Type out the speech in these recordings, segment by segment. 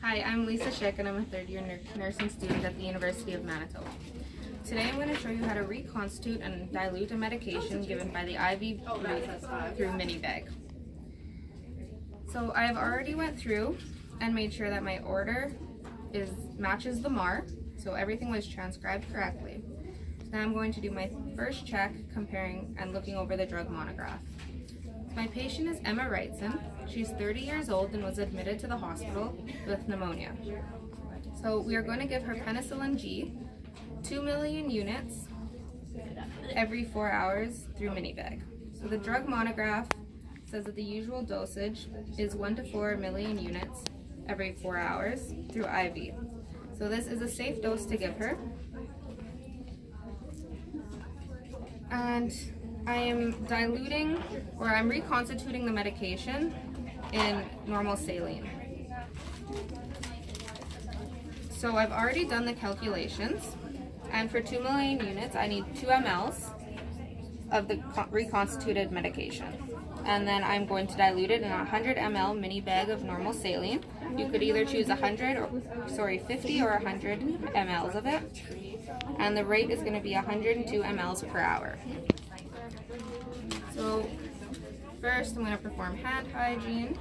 Hi, I'm Lisa Schick and I'm a third-year nursing student at the University of Manitoba. Today I'm going to show you how to reconstitute and dilute a medication given by the IV route through mini bag. So I've already went through and made sure that my order matches the MAR, so everything was transcribed correctly. So now I'm going to do my first check comparing and looking over the drug monograph. My patient is Emma Wrightson. She's 30 years old and was admitted to the hospital with pneumonia. So we are going to give her Penicillin G, 2 million units every 4 hours through mini bag. So the drug monograph says that the usual dosage is 1 to 4 million units every 4 hours through IV. So this is a safe dose to give her. And I am diluting, or I'm reconstituting the medication in normal saline. So I've already done the calculations, and for 2 million units, I need 2 mLs of the reconstituted medication. And then I'm going to dilute it in a 100 ml mini bag of normal saline. You could either choose 50 or 100 mLs of it. And the rate is going to be 102 mLs per hour. So first I'm going to perform hand hygiene,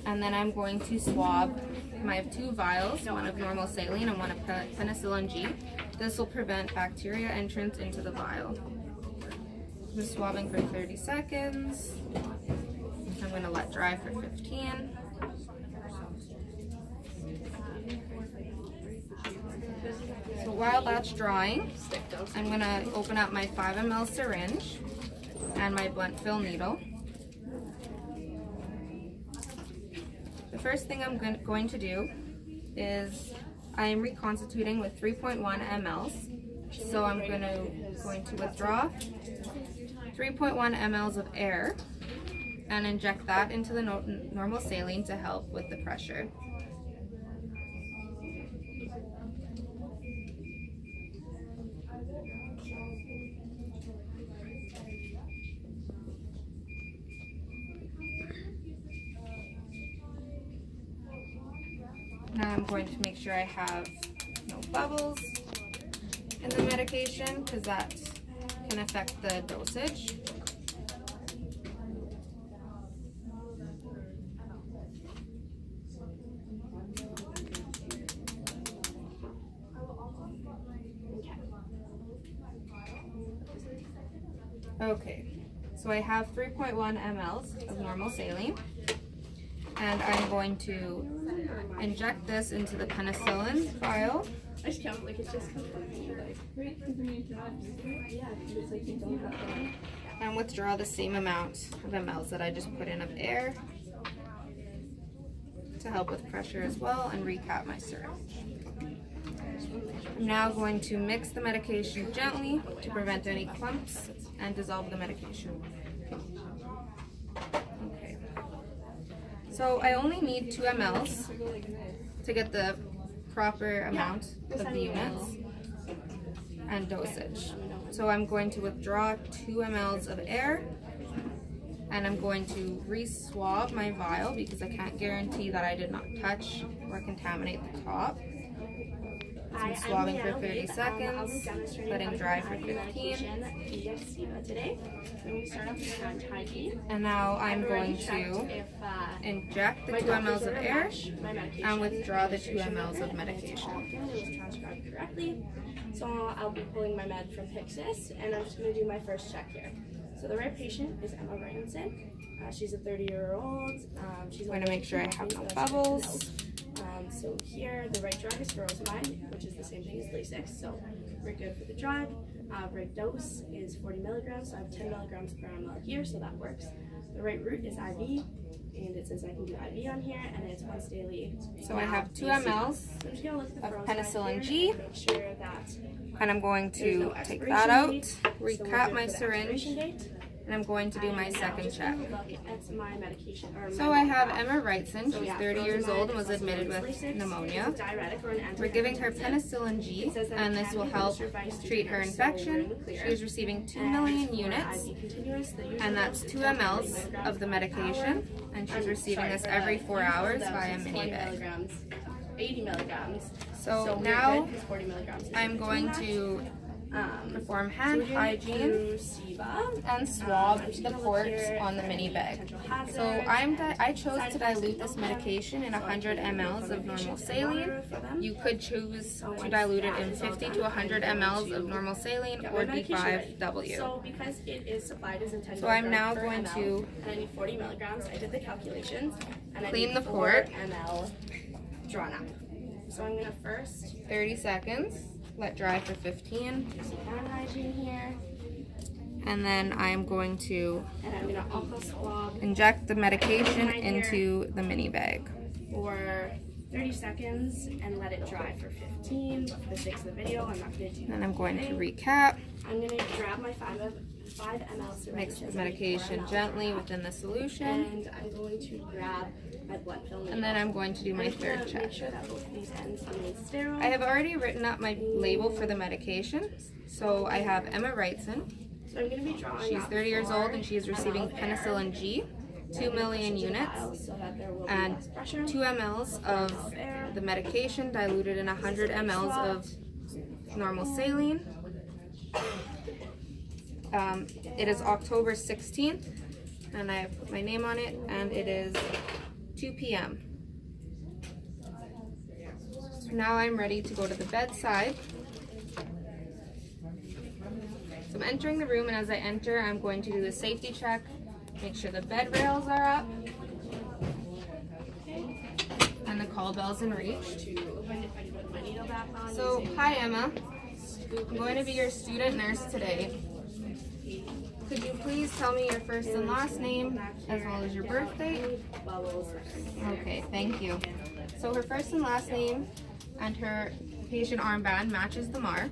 and then I'm going to swab. I have 2 vials, one of normal saline and one of Penicillin G. This will prevent bacteria entrance into the vial. I'm just swabbing for 30 seconds. I'm going to let dry for 15. So while that's drying, I'm going to open up my 5 ml syringe and my blunt fill needle. The first thing I'm going to do is I am reconstituting with 3.1 mLs. So I'm going to withdraw 3.1 mLs of air and inject that into the normal saline to help with the pressure. Now I'm going to make sure I have no bubbles in the medication, because that can affect the dosage. Okay, so I have 3.1 mLs of normal saline, and I'm going to inject this into the penicillin vial. I just count like it's just completely like and withdraw the same amount of mLs that I just put in of air to help with pressure as well, and recap my syringe. I'm now going to mix the medication gently to prevent any clumps and dissolve the medication. Okay. So I only need 2 mLs to get the proper amount of the units and dosage. So I'm going to withdraw 2 mLs of air, and I'm going to re-swab my vial because I can't guarantee that I did not touch or contaminate the top. So I'm swabbing for 30 seconds, letting dry for 15. And now I'm going to inject the 2 mLs of air and withdraw the 2 mLs of medication. So I'll be pulling my med from Pyxis, and I'm just going to do my first check here. So the right patient is Emma Wrightson. She's a 30-year-old. I'm going to make sure I have no bubbles. So here, the right drug is furosemide, which is the same thing as Lasix, so we're good for the drug. Right dose is 40 milligrams, so I have 10 milligrams per ml here, so that works. The right route is IV, and it says I can do IV on here, and it's once daily. So I have 2 mLs of Penicillin G, and I'm going to take that out, recap my syringe, and I'm going to do my second check. Look at my medication. So I have Emma Wrightson. She's 30 years old and was admitted with pneumonia. We're giving her Penicillin G, and this will help treat her infection. She is receiving 2 million units, and that's 2 mLs of the medication, and she's receiving this every 4 hours via mini bag. 80 milligrams. So now I'm going to perform hand hygiene and swab the port on the mini bag. So I chose to dilute this medication in 100 mLs of normal saline. You could choose to dilute it in 50 to 100 mLs of normal saline or D5W. So because it is supplied as intended, So I'm now going to and I need 40 milligrams. I did the calculations and clean the I need port. 4 ml drawn up. So I'm gonna first 30 seconds, let dry for 15, do some hand hygiene here, and then I'm going to and I'm gonna also swab inject the medication into the mini bag. for 30 seconds and let it dry for 15. But for the sake of the video, I'm not gonna do that. And I'm going to recap. I'm gonna grab my 5 ml syringe. Mix the medication gently within the solution, and I'm going to grab my blood film. and then I'm going to do my third check. Make sure that both of these ends remain sterile. I have already written up my label for the medication. So I have Emma Wrightson. So I'm going to be drawing. She's 30 years old and she is receiving Penicillin G, 2 million units, and 2 mLs of the medication diluted in 100 mLs of normal saline. It is October 16th, and I have put my name on it, and it is 2 p.m. So now I'm ready to go to the bedside. So I'm entering the room, and as I enter, I'm going to do the safety check, make sure the bed rails are up, and the call bell's in reach. So, hi Emma, I'm going to be your student nurse today. Could you please tell me your first and last name, as well as your birth date? Okay, thank you. So her first and last name and her patient armband matches the MAR.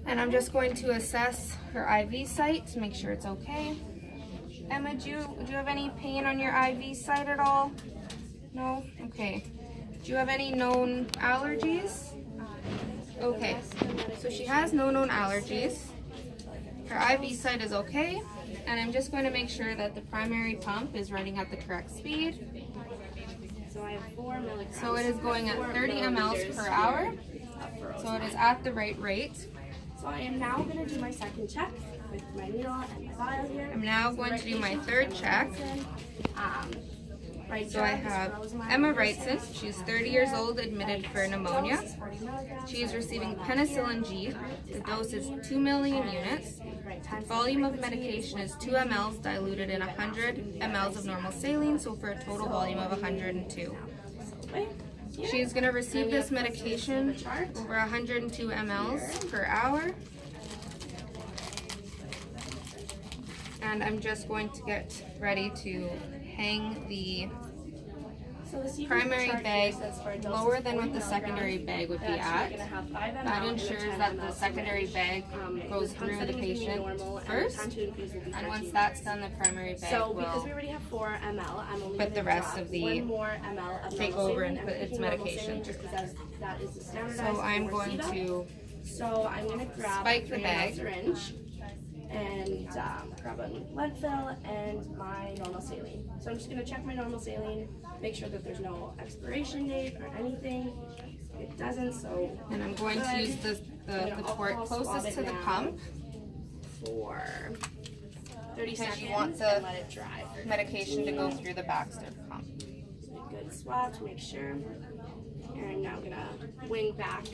And I'm just going to assess her IV site to make sure it's okay. Emma, do you have any pain on your IV site at all? No? Okay. Do you have any known allergies? Okay. So she has no known allergies. Her IV site is okay, and I'm just going to make sure that the primary pump is running at the correct speed. So I have 4 milligrams. So it is going at 30 mLs per hour. So it is at the right rate. So I am now going to do my second check with my needle and my vial here. I'm now going to do my third check. So I have Emma Wrightson. She's 30 years old, admitted for pneumonia. She is receiving Penicillin G. The dose is 2 million units. The volume of medication is 2 mLs diluted in 100 mLs of normal saline, so for a total volume of 102. She is going to receive this medication over 102 mLs per hour. And I'm just going to get ready to hang the primary bag lower than what the secondary bag would be at. That ensures that the secondary bag goes through the patient first, and once that's done, the primary bag because we will already have 4 ml, I'm only put the rest of the 1 more ml of take normal over and saline. put its I'm taking medication normal saline through. just because that is the standardized. So I'm going Forcida. to So I'm going to grab spike the 3 ml bag. syringe and grab a lead fill and my normal saline. So I'm just going to check my normal saline, make sure that there's no expiration date or anything. It doesn't, so. And I'm going to use the port closest to the pump For 30 because seconds you want and the let it dry. medication to go through the Baxter pump. A good swab to make sure. And now I'm gonna wing back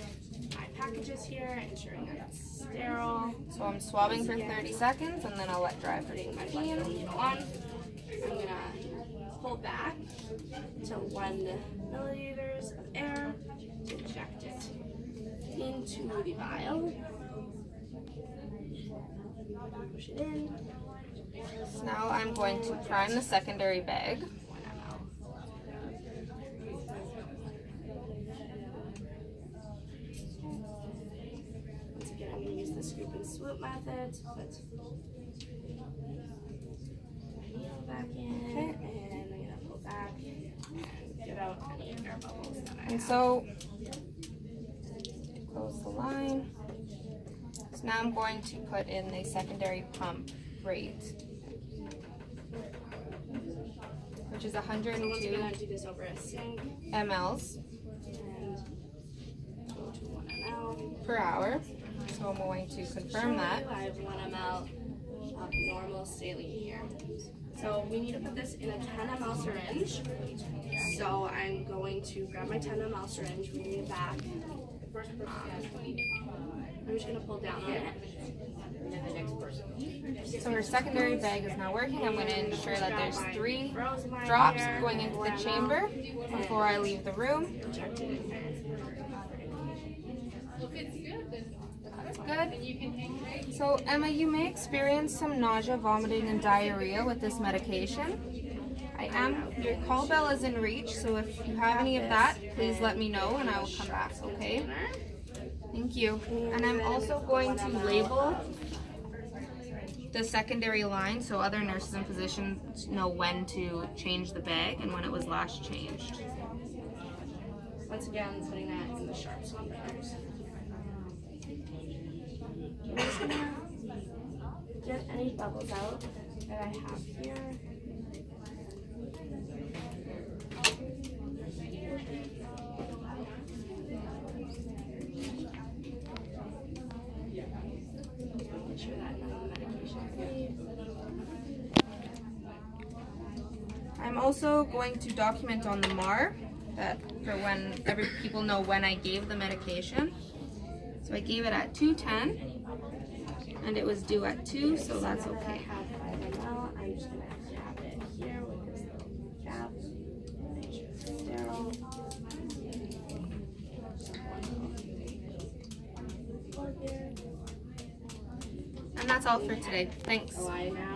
my packages here, ensuring that it's sterile. So I'm swabbing for 30 seconds and then I'll let dry for Putting my 15. blood film on. I'm gonna pull back to 1 milliliters of air to inject it into the vial. Push it in. So now I'm going to prime the secondary bag. 1 ml. Once again, I'm going to use the scoop and swoop method, but back in, Okay. and I'm gonna pull back and get out any air bubbles that I And have. so, close the line. So now I'm going to put in the secondary pump rate, which is So once again, 102 I do this over a sink mLs and go to 1 ml. per hour. So I'm going to confirm that. I have 1 ml of normal saline here. So we need to put this in a 10 ml syringe. So I'm going to grab my 10 ml syringe, bring it back. I'm just going to pull down on it. So her secondary bag is now working. I'm going to ensure that there's 3 Rosemary drops here, going into the 1 ml, chamber before I leave the room. inject it in here. That's good. So Emma, you may experience some nausea, vomiting, and diarrhea with this medication. Your call bell is in reach, so if you have any of that, please let me know and I will come back, okay? Thank you. And I'm also going to label the secondary line so other nurses and physicians know when to change the bag and when it was last changed. Once again, putting that in the sharp centimeters. Get any bubbles out that I have here. Make sure that none of the medication leaves. I'm also going to document on the MAR that for when people know when I gave the medication. So I gave it at 2:10 and it was due at 2, so that's Now that I okay. have 5 ml, I'm just going to cap it here with this little cap. Make sure it's sterile. And that's all for today. Thanks. So I now